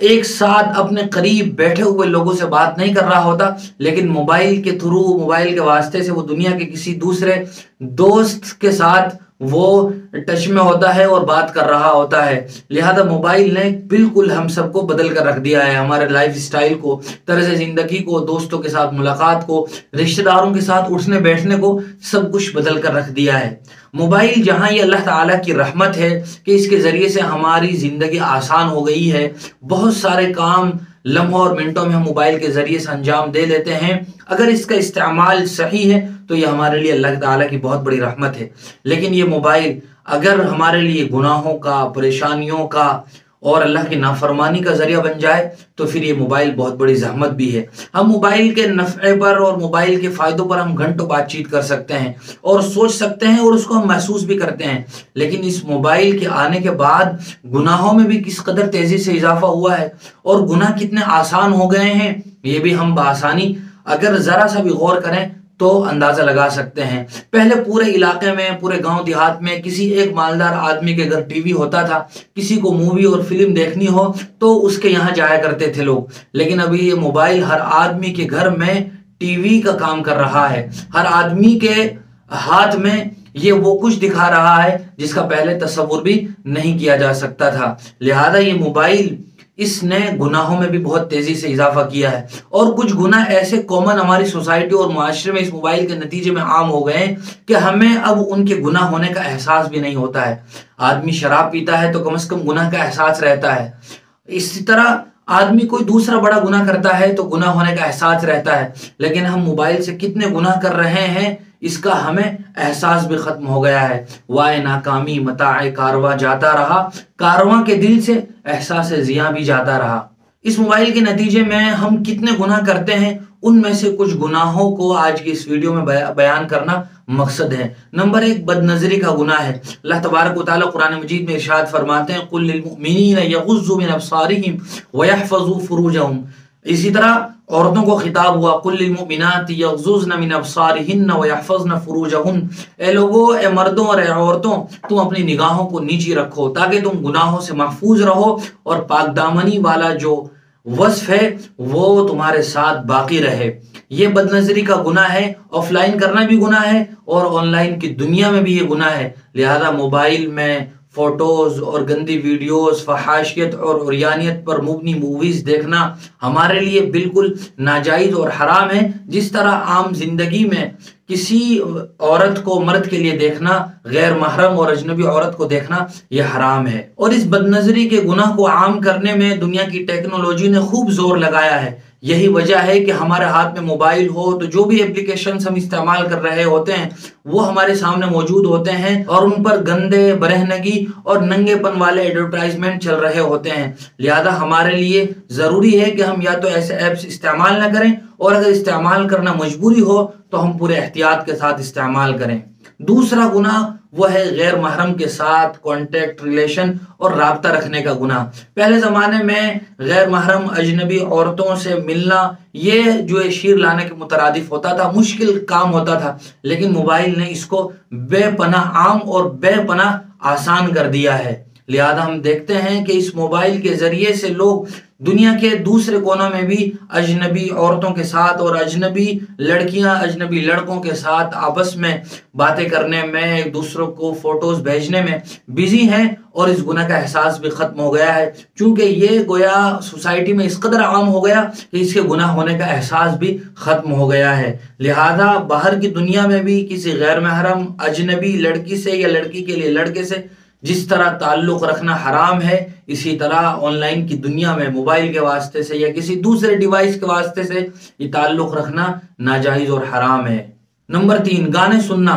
ایک ساتھ اپنے قریب بیٹھے ہوئے لوگوں سے بات نہیں کر رہا ہوتا، لیکن موبائل کے تھرو، موبائل کے واسطے سے وہ دنیا کے کسی دوسرے دوست کے ساتھ وہ ٹچ میں ہوتا ہے اور بات کر رہا ہوتا ہے۔ لہذا موبائل نے بالکل ہم سب کو بدل کر رکھ دیا ہے، ہمارے لائف سٹائل کو، طرز زندگی کو، دوستوں کے ساتھ ملاقات کو، رشتہ داروں کے ساتھ اٹھنے بیٹھنے کو، سب کچھ بدل کر رکھ دیا ہے۔ موبائل جہاں یہ اللہ تعالیٰ کی رحمت ہے کہ اس کے ذریعے سے ہماری زندگی آسان ہو گئی ہے، بہت سارے کام لمحوں اور منٹوں میں ہم موبائل کے ذریعے سے انجام دے لیتے ہیں، اگر اس کا استعمال صحیح ہے تو یہ ہمارے لیے اللہ تعالیٰ کی بہت بڑی رحمت ہے۔ لیکن یہ موبائل اگر ہمارے لیے گناہوں کا، پریشانیوں کا اور اللہ کی نافرمانی کا ذریعہ بن جائے تو پھر یہ موبائل بہت بڑی زحمت بھی ہے۔ ہم موبائل کے نفع پر اور موبائل کے فائدوں پر ہم گھنٹوں بات چیت کر سکتے ہیں اور سوچ سکتے ہیں اور اس کو ہم محسوس بھی کرتے ہیں، لیکن اس موبائل کے آنے کے بعد گناہوں میں بھی کس قدر تیزی سے اضافہ ہوا ہے اور گناہ کتنے آسان ہو گئے ہیں، یہ بھی ہم بآسانی اگر ذرا سا بھی غور کریں تو اندازہ لگا سکتے ہیں۔ پہلے پورے علاقے میں، پورے گاؤں دیہات میں کسی ایک مالدار آدمی کے گھر ٹی وی ہوتا تھا، کسی کو مووی اور فلم دیکھنی ہو تو اس کے یہاں جایا کرتے تھے لوگ، لیکن ابھی یہ موبائل ہر آدمی کے گھر میں ٹی وی کا کام کر رہا ہے، ہر آدمی کے ہاتھ میں یہ وہ کچھ دکھا رہا ہے جس کا پہلے تصور بھی نہیں کیا جا سکتا تھا۔ لہذا یہ موبائل اس نے گناہوں میں بھی بہت تیزی سے اضافہ کیا ہے، اور کچھ گناہ ایسے کامن ہماری سوسائٹی اور معاشرے میں اس موبائل کے نتیجے میں عام ہو گئے ہیں کہ ہمیں اب ان کے گناہ ہونے کا احساس بھی نہیں ہوتا ہے۔ آدمی شراب پیتا ہے تو کم از کم گناہ کا احساس رہتا ہے، اسی طرح آدمی کوئی دوسرا بڑا گناہ کرتا ہے تو گناہ ہونے کا احساس رہتا ہے، لیکن ہم موبائل سے کتنے گناہ کر رہے ہیں اس کا ہمیں احساس بھی ختم ہو گیا ہے۔ وائے ناکامی متاع کارواں جاتا رہا، کارواں کے دل سے احساس زیاں بھی جاتا رہا۔ اس موبائل کے نتیجے میں ہم کتنے گناہ کرتے ہیں، ان میں سے کچھ گناہوں کو آج کی اس ویڈیو میں بیان کرنا مقصد ہے۔ نمبر 1 بد نظری کا گناہ ہے۔ اللہ تبارک و تعالیٰ قرآن مجید میں ارشاد فرماتے ہیں قُل لِلْمُؤْمِنِينَ يَغُضُّوا مِنْ أَبْصَارِهِمْ وَيَحْفَظُوا فُرُوجَهُمْ۔ اسی طرح عورتوں کو خطاب ہوا قُل لِلْمُؤْمِنَاتِ يَغْضُضْنَ مِنْ أَبْصَارِهِنَّ وَيَحْفَظْنَ فُرُوجَهُنَّ۔ اے لوگوں، اے مردوں اور اے عورتوں، تم اپنی نگاہوں کو نیچی رکھو تاکہ تم گناہوں سے محفوظ رہو اور پاک دامنی والا جو وصف ہے وہ تمہارے ساتھ باقی رہے۔ یہ بد نظری کا گناہ ہے، آف لائن کرنا بھی گناہ ہے اور آن لائن کی دنیا میں بھی یہ گناہ ہے۔ لہذا موبائل میں فوٹوز اور گندی ویڈیوز، فحاشیت اور عریانیت پر مبنی موویز دیکھنا ہمارے لیے بالکل ناجائز اور حرام ہے، جس طرح عام زندگی میں کسی عورت کو مرد کے لیے دیکھنا، غیر محرم اور اجنبی عورت کو دیکھنا یہ حرام ہے۔ اور اس بد نظری کے گناہ کو عام کرنے میں دنیا کی ٹیکنالوجی نے خوب زور لگایا ہے۔ یہی وجہ ہے کہ ہمارے ہاتھ میں موبائل ہو تو جو بھی اپلیکیشنز ہم استعمال کر رہے ہوتے ہیں وہ ہمارے سامنے موجود ہوتے ہیں اور ان پر گندے، برہنگی اور ننگے پن والے ایڈورٹائزمنٹ چل رہے ہوتے ہیں۔ لہذا ہمارے لیے ضروری ہے کہ ہم یا تو ایسے ایپس استعمال نہ کریں، اور اگر استعمال کرنا مجبوری ہو تو ہم پورے احتیاط کے ساتھ استعمال کریں۔ دوسرا گناہ وہ ہے غیر محرم کے ساتھ کانٹیکٹ، ریلیشن اور رابطہ رکھنے کا گناہ۔ پہلے زمانے میں غیر محرم اجنبی عورتوں سے ملنا یہ جو شیر لانے کے مترادف ہوتا تھا، مشکل کام ہوتا تھا، لیکن موبائل نے اس کو بے پناہ عام اور بے پناہ آسان کر دیا ہے۔ لہذا ہم دیکھتے ہیں کہ اس موبائل کے ذریعے سے لوگ دنیا کے دوسرے کونوں میں بھی اجنبی عورتوں کے ساتھ اور اجنبی لڑکیاں اجنبی لڑکوں کے ساتھ آپس میں باتیں کرنے میں، ایک دوسروں کو فوٹوز بھیجنے میں بزی ہیں، اور اس گناہ کا احساس بھی ختم ہو گیا ہے، چونکہ یہ گویا سوسائٹی میں اس قدر عام ہو گیا کہ اس کے گناہ ہونے کا احساس بھی ختم ہو گیا ہے۔ لہذا باہر کی دنیا میں بھی کسی غیر محرم اجنبی لڑکی سے یا لڑکی کے لیے لڑکے سے جس طرح تعلق رکھنا حرام ہے، اسی طرح آن لائن کی دنیا میں موبائل کے واسطے سے یا کسی دوسرے ڈیوائس کے واسطے سے یہ تعلق رکھنا ناجائز اور حرام ہے۔ نمبر 3 گانے سننا۔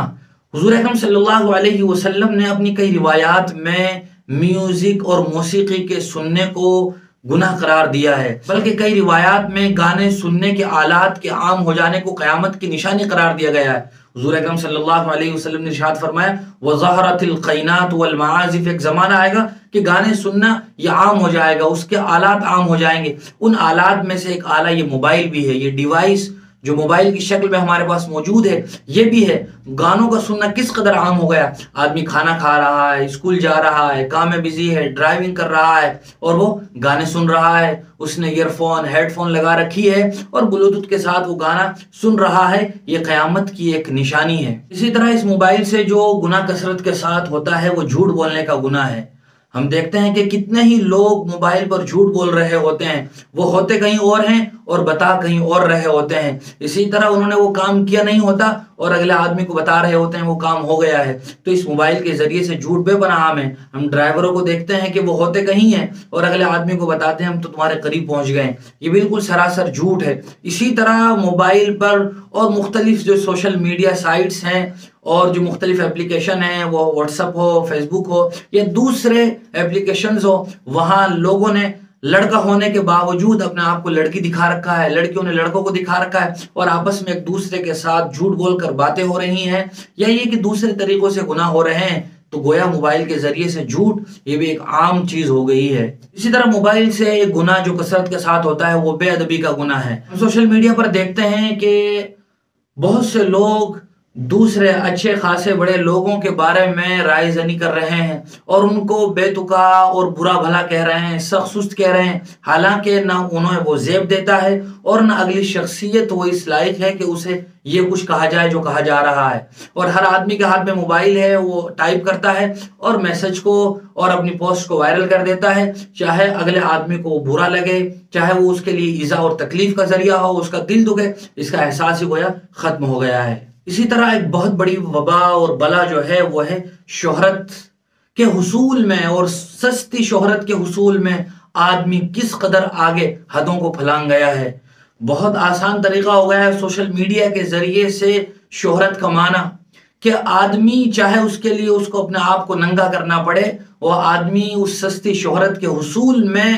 حضور اکرم صلی اللہ علیہ وسلم نے اپنی کئی روایات میں میوزک اور موسیقی کے سننے کو گناہ قرار دیا ہے، بلکہ کئی روایات میں گانے سننے کے آلات کے عام ہو جانے کو قیامت کی نشانی قرار دیا گیا ہے۔ حضور اکرم صلی اللہ علیہ وسلم نے ارشاد فرمایا وَظَهَرَتِ الْقَيْنَاتُ وَالْمَعَازِفُ، ایک زمانہ آئے گا کہ گانے سننا یہ عام ہو جائے گا، اس کے آلات عام ہو جائیں گے۔ ان آلات میں سے ایک آلہ یہ موبائل بھی ہے، یہ ڈیوائس جو موبائل کی شکل میں ہمارے پاس موجود ہے یہ بھی ہے۔ گانوں کا سننا کس قدر عام ہو گیا، آدمی کھانا کھا رہا ہے، اسکول جا رہا ہے، کام میں بزی ہے، ڈرائیونگ کر رہا ہے اور وہ گانے سن رہا ہے، اس نے ایئر فون ہیڈ فون لگا رکھی ہے اور بلوٹوتھ کے ساتھ وہ گانا سن رہا ہے۔ یہ قیامت کی ایک نشانی ہے۔ اسی طرح اس موبائل سے جو گناہ کثرت کے ساتھ ہوتا ہے وہ جھوٹ بولنے کا گناہ ہے۔ ہم دیکھتے ہیں کہ کتنے ہی لوگ موبائل پر جھوٹ بول رہے ہوتے ہیں، وہ ہوتے کہیں اور ہیں اور بتا کہیں اور رہے ہوتے ہیں۔ اسی طرح انہوں نے وہ کام کیا نہیں ہوتا اور اگلے آدمی کو بتا رہے ہوتے ہیں وہ کام ہو گیا ہے۔ تو اس موبائل کے ذریعے سے جھوٹ بے پناہ عام ہے۔ ہم ڈرائیوروں کو دیکھتے ہیں کہ وہ ہوتے کہیں ہیں اور اگلے آدمی کو بتاتے ہیں ہم تو تمہارے قریب پہنچ گئے۔ یہ بالکل سراسر جھوٹ ہے۔ اسی طرح موبائل پر اور مختلف جو سوشل میڈیا سائٹس ہیں اور جو مختلف اپلیکیشن ہیں، وہ واٹس ایپ ہو، فیس بک ہو یا دوسرے اپلیکیشنز ہو، وہاں لوگوں نے لڑکا ہونے کے باوجود اپنے آپ کو لڑکی دکھا رکھا ہے، لڑکیوں نے لڑکوں کو دکھا رکھا ہے اور آپس میں ایک دوسرے کے ساتھ جھوٹ بول کر باتیں ہو رہی ہیں یا یہ کہ دوسرے طریقوں سے گناہ ہو رہے ہیں۔ تو گویا موبائل کے ذریعے سے جھوٹ یہ بھی ایک عام چیز ہو گئی ہے۔ اسی طرح موبائل سے ایک گناہ جو کثرت کے ساتھ ہوتا ہے وہ بے ادبی کا گناہ ہے۔ ہم سوشل میڈیا پر دیکھتے ہیں کہ بہت سے لوگ دوسرے اچھے خاصے بڑے لوگوں کے بارے میں رائے زنی کر رہے ہیں اور ان کو بے تکا اور برا بھلا کہہ رہے ہیں، سخت سست کہہ رہے ہیں، حالانکہ نہ انہیں وہ زیب دیتا ہے اور نہ اگلی شخصیت وہ اس لائق ہے کہ اسے یہ کچھ کہا جائے جو کہا جا رہا ہے۔ اور ہر آدمی کے ہاتھ میں موبائل ہے، وہ ٹائپ کرتا ہے اور میسج کو اور اپنی پوسٹ کو وائرل کر دیتا ہے، چاہے اگلے آدمی کو برا لگے، چاہے وہ اس کے لیے ایذا اور تکلیف کا ذریعہ ہو، اس کا دل دکھے، اس کا احساس ہی گویا ختم ہو گیا ہے۔ اسی طرح ایک بہت بڑی وبا اور بلا جو ہے وہ ہے شہرت کے حصول میں، اور سستی شہرت کے حصول میں آدمی کس قدر آگے حدوں کو پھلانگ گیا ہے۔ بہت آسان طریقہ ہو گیا ہے سوشل میڈیا کے ذریعے سے شہرت کمانا، کہ آدمی چاہے اس کے لیے اس کو اپنے آپ کو ننگا کرنا پڑے، وہ آدمی اس سستی شہرت کے حصول میں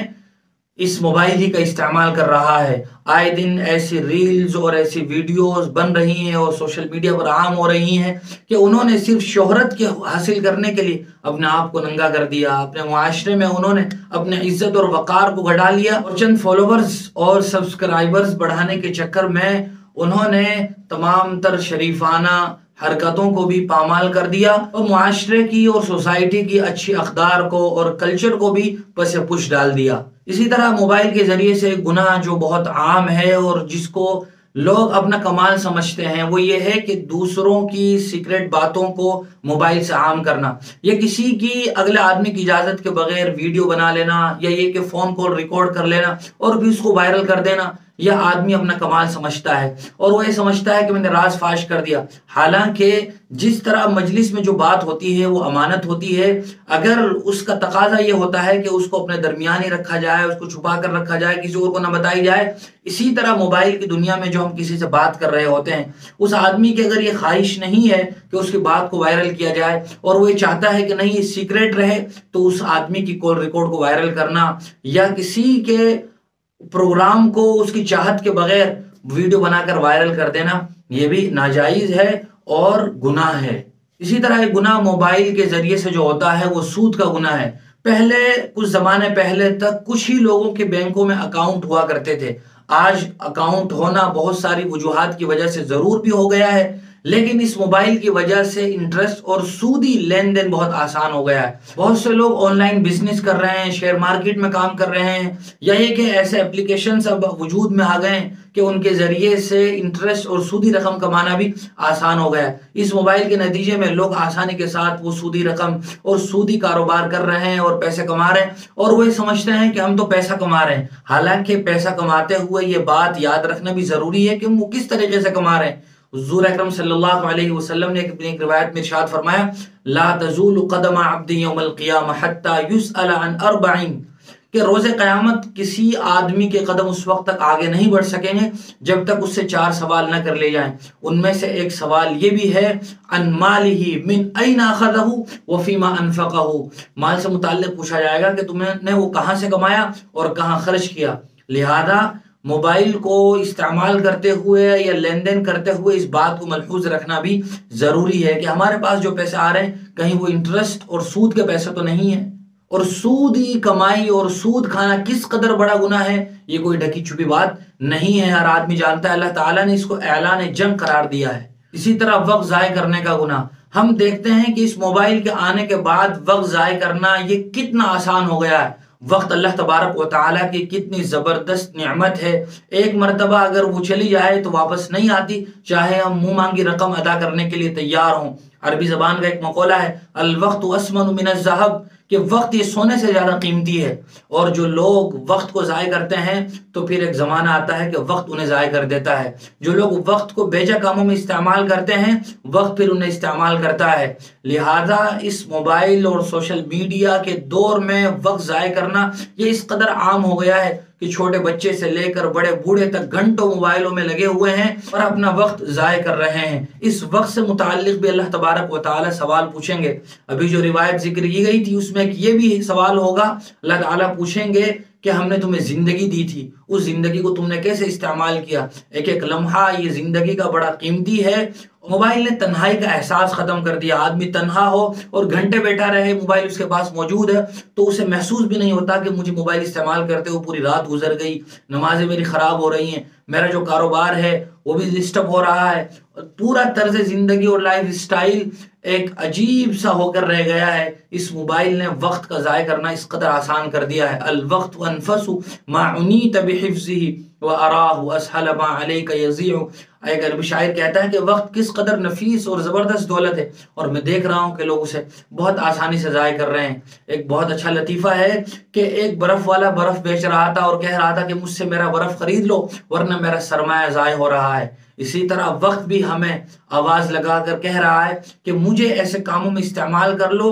اس موبائل ہی کا استعمال کر رہا ہے۔ آئے دن ایسی ریلز اور ایسی ویڈیوز بن رہی ہیں اور سوشل میڈیا پر عام ہو رہی ہیں کہ انہوں نے صرف شہرت کے حاصل کرنے کے لیے اپنے آپ کو ننگا کر دیا، اپنے معاشرے میں انہوں نے اپنے عزت اور وقار کو گھٹا لیا اور چند فالوورز اور سبسکرائبرز بڑھانے کے چکر میں انہوں نے تمام تر شریفانہ حرکتوں کو بھی پامال کر دیا اور معاشرے کی اور سوسائٹی کی اچھی اقدار کو اور کلچر کو بھی پس پش ڈال دیا۔ اسی طرح موبائل کے ذریعے سے گناہ جو بہت عام ہے اور جس کو لوگ اپنا کمال سمجھتے ہیں وہ یہ ہے کہ دوسروں کی سیکریٹ باتوں کو موبائل سے عام کرنا، یا کسی کی اگلے آدمی کی اجازت کے بغیر ویڈیو بنا لینا، یا یہ کہ فون کال ریکارڈ کر لینا اور بھی اس کو وائرل کر دینا۔ یہ آدمی اپنا کمال سمجھتا ہے اور وہ یہ سمجھتا ہے کہ میں نے راز فاش کر دیا، حالانکہ جس طرح مجلس میں جو بات ہوتی ہے وہ امانت ہوتی ہے۔ اگر اس کا تقاضا یہ ہوتا ہے کہ اس کو اپنے درمیان ہی رکھا جائے، اس کو چھپا کر رکھا جائے، کسی اور کو نہ بتائی جائے، اسی طرح موبائل کی دنیا میں جو ہم کسی سے بات کر رہے ہوتے ہیں، اس آدمی کی اگر یہ خواہش نہیں ہے کہ اس کی بات کو وائرل کیا جائے اور وہ یہ چاہتا ہے کہ نہیں یہ سیکریٹ رہے، تو اس آدمی کی کال ریکارڈ کو وائرل کرنا یا کسی کے پروگرام کو اس کی چاہت کے بغیر ویڈیو بنا کر وائرل کر دینا یہ بھی ناجائز ہے اور گناہ ہے۔ اسی طرح ایک گناہ موبائل کے ذریعے سے جو ہوتا ہے وہ سود کا گناہ ہے۔ پہلے کچھ زمانے پہلے تک کچھ ہی لوگوں کے بینکوں میں اکاؤنٹ ہوا کرتے تھے۔ آج اکاؤنٹ ہونا بہت ساری وجوہات کی وجہ سے ضرور بھی ہو گیا ہے، لیکن اس موبائل کی وجہ سے انٹرسٹ اور سودی لین دین بہت آسان ہو گیا ہے۔ بہت سے لوگ آن لائن بزنس کر رہے ہیں، شیئر مارکیٹ میں کام کر رہے ہیں، یا یہ کہ ایسے اپلیکیشنز اب وجود میں آ گئے ہیں کہ ان کے ذریعے سے انٹرسٹ اور سودی رقم کمانا بھی آسان ہو گیا ہے۔ اس موبائل کے نتیجے میں لوگ آسانی کے ساتھ وہ سودی رقم اور سودی کاروبار کر رہے ہیں اور پیسے کما رہے ہیں، اور وہ یہ سمجھتے ہیں کہ ہم تو پیسہ کما رہے ہیں، حالانکہ پیسہ کماتے ہوئے یہ بات یاد رکھنا بھی ضروری ہے کہ وہ کس طریقے سے کما رہے ہیں۔ حضور اکرم صلی اللہ علیہ وسلم نے ایک روایت میں ارشاد فرمایا، لا تزول قدم عبد یوم القیامہ حتی یسأل عن 40، کہ روز قیامت کسی آدمی کے قدم اس وقت تک آگے نہیں بڑھ سکیں گے جب تک اس سے 4 سوال نہ کر لے جائیں۔ ان میں سے ایک سوال یہ بھی ہے، عن مالہ من این اخذہ وفیما انفقہ، مال سے متعلق پوچھا جائے گا کہ تم نے وہ کہاں سے کمایا اور کہاں خرچ کیا۔ لہذا موبائل کو استعمال کرتے ہوئے یا لین دین کرتے ہوئے اس بات کو ملحوظ رکھنا بھی ضروری ہے کہ ہمارے پاس جو پیسے آ رہے ہیں کہیں وہ انٹرسٹ اور سود کے پیسے تو نہیں ہیں۔ اور سود ہی کمائی اور سود کھانا کس قدر بڑا گناہ ہے یہ کوئی ڈھکی چھپی بات نہیں ہے، ہر آدمی جانتا ہے۔ اللہ تعالیٰ نے اس کو اعلان جنگ قرار دیا ہے۔ اسی طرح وقت ضائع کرنے کا گناہ، ہم دیکھتے ہیں کہ اس موبائل کے آنے کے بعد وقت ضائع کرنا یہ کتنا آسان ہو گیا ہے۔ وقت اللہ تبارک و تعالیٰ کی کتنی زبردست نعمت ہے، ایک مرتبہ اگر وہ چلی جائے تو واپس نہیں آتی، چاہے ہم منہ مانگی رقم ادا کرنے کے لیے تیار ہوں۔ عربی زبان کا ایک مقولہ ہے، الوقت اسمن من الذهب، کہ وقت یہ سونے سے زیادہ قیمتی ہے۔ اور جو لوگ وقت کو ضائع کرتے ہیں تو پھر ایک زمانہ آتا ہے کہ وقت انہیں ضائع کر دیتا ہے۔ جو لوگ وقت کو بیجا کاموں میں استعمال کرتے ہیں، وقت پھر انہیں استعمال کرتا ہے۔ لہذا اس موبائل اور سوشل میڈیا کے دور میں وقت ضائع کرنا یہ اس قدر عام ہو گیا ہے کہ چھوٹے بچے سے لے کر بڑے بوڑھے تک گھنٹوں موبائلوں میں لگے ہوئے ہیں اور اپنا وقت ضائع کر رہے ہیں۔ اس وقت سے متعلق بھی اللہ تبارک و تعالی سوال پوچھیں گے۔ ابھی جو روایت ذکر کی گئی تھی اس میں یہ بھی سوال ہوگا، اللہ تعالیٰ پوچھیں گے کہ ہم نے تمہیں زندگی دی تھی، اس زندگی کو تم نے کیسے استعمال کیا؟ ایک ایک لمحہ یہ زندگی کا بڑا قیمتی ہے۔ موبائل نے تنہائی کا احساس ختم کر دیا۔ آدمی تنہا ہو اور گھنٹے بیٹھا رہے، موبائل اس کے پاس موجود ہے تو اسے محسوس بھی نہیں ہوتا کہ مجھے موبائل استعمال کرتے ہوئے پوری رات گزر گئی، نمازیں میری خراب ہو رہی ہیں، میرا جو کاروبار ہے وہ بھی ڈسٹرب ہو رہا ہے۔ پورا طرز زندگی اور لائف سٹائل ایک عجیب سا ہو کر رہ گیا ہے۔ اس موبائل نے وقت کا ضائع کرنا اس قدر آسان کر دیا ہے۔ الوقت انفس ما عنیت بحفظه وَأَرَاهُ أَسْهَلَ مَا عَلَيْكَ يَضِيعُ۔ ایک عربی شاعر کہتا ہے کہ وقت کس قدر نفیس اور زبردست دولت ہے، اور میں دیکھ رہا ہوں کہ لوگ اسے بہت آسانی سے ضائع کر رہے ہیں۔ ایک بہت اچھا لطیفہ ہے کہ ایک برف والا برف بیچ رہا تھا اور کہہ رہا تھا کہ مجھ سے میرا برف خرید لو ورنہ میرا سرمایہ ضائع ہو رہا ہے۔ اسی طرح وقت بھی ہمیں آواز لگا کر کہہ رہا ہے کہ مجھے ایسے کاموں میں استعمال کر لو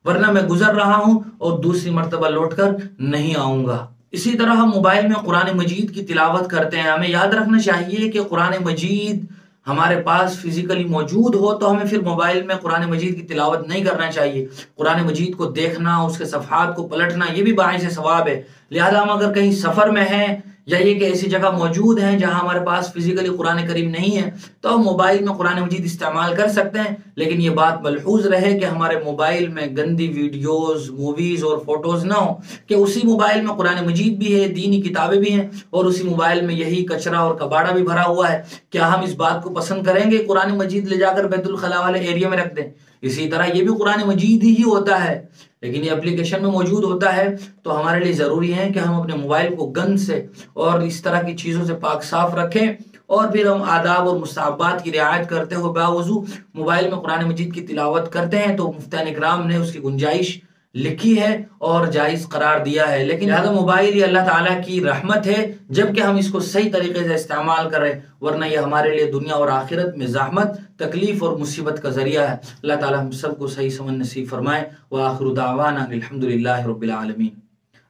ورنہ میں گزر رہا ہوں اور دوسری مرتبہ لوٹ کر نہیں آؤں گا۔ اسی طرح ہم موبائل میں قرآن مجید کی تلاوت کرتے ہیں۔ ہمیں یاد رکھنا چاہیے کہ قرآن مجید ہمارے پاس فزیکلی موجود ہو تو ہمیں پھر موبائل میں قرآن مجید کی تلاوت نہیں کرنا چاہیے۔ قرآن مجید کو دیکھنا، اس کے صفحات کو پلٹنا یہ بھی باعث ثواب ہے۔ لہذا ہم اگر کہیں سفر میں ہیں یا یہ کہ ایسی جگہ موجود ہیں جہاں ہمارے پاس فزیکلی قرآن کریم نہیں ہے تو ہم موبائل میں قرآن مجید استعمال کر سکتے ہیں، لیکن یہ بات ملحوظ رہے کہ ہمارے موبائل میں گندی ویڈیوز، موویز اور فوٹوز نہ ہوں، کہ اسی موبائل میں قرآن مجید بھی ہے، دینی کتابیں بھی ہیں اور اسی موبائل میں یہی کچرا اور کباڑا بھی بھرا ہوا ہے۔ کیا ہم اس بات کو پسند کریں گے قرآن مجید لے جا کر بیت الخلاء والے ایریا میں رکھ دیں؟ اسی طرح یہ بھی قرآن مجید ہی ہوتا ہے لیکن یہ اپلیکیشن میں موجود ہوتا ہے، تو ہمارے لیے ضروری ہے کہ ہم اپنے موبائل کو گند سے اور اس طرح کی چیزوں سے پاک صاف رکھیں، اور پھر ہم آداب اور مستحبات کی رعایت کرتے ہوئے باوضو موبائل میں قرآن مجید کی تلاوت کرتے ہیں تو مفتیان اکرام نے اس کی گنجائش لکھی ہے اور جائز قرار دیا ہے۔ لیکن لہذا موبائل یہ اللہ تعالیٰ کی رحمت ہے جبکہ ہم اس کو صحیح طریقے سے استعمال کریں، ورنہ یہ ہمارے لیے دنیا اور آخرت میں زحمت، تکلیف اور مصیبت کا ذریعہ ہے۔ اللہ تعالیٰ ہم سب کو صحیح سمجھ نصیب فرمائے۔ وآخر دعوانا الحمدللہ رب العالمین۔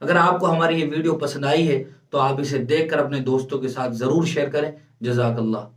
اگر آپ کو ہماری یہ ویڈیو پسند آئی ہے تو آپ اسے دیکھ کر اپنے دوستوں کے ساتھ ضرور شیئر کریں۔ جزاک اللہ۔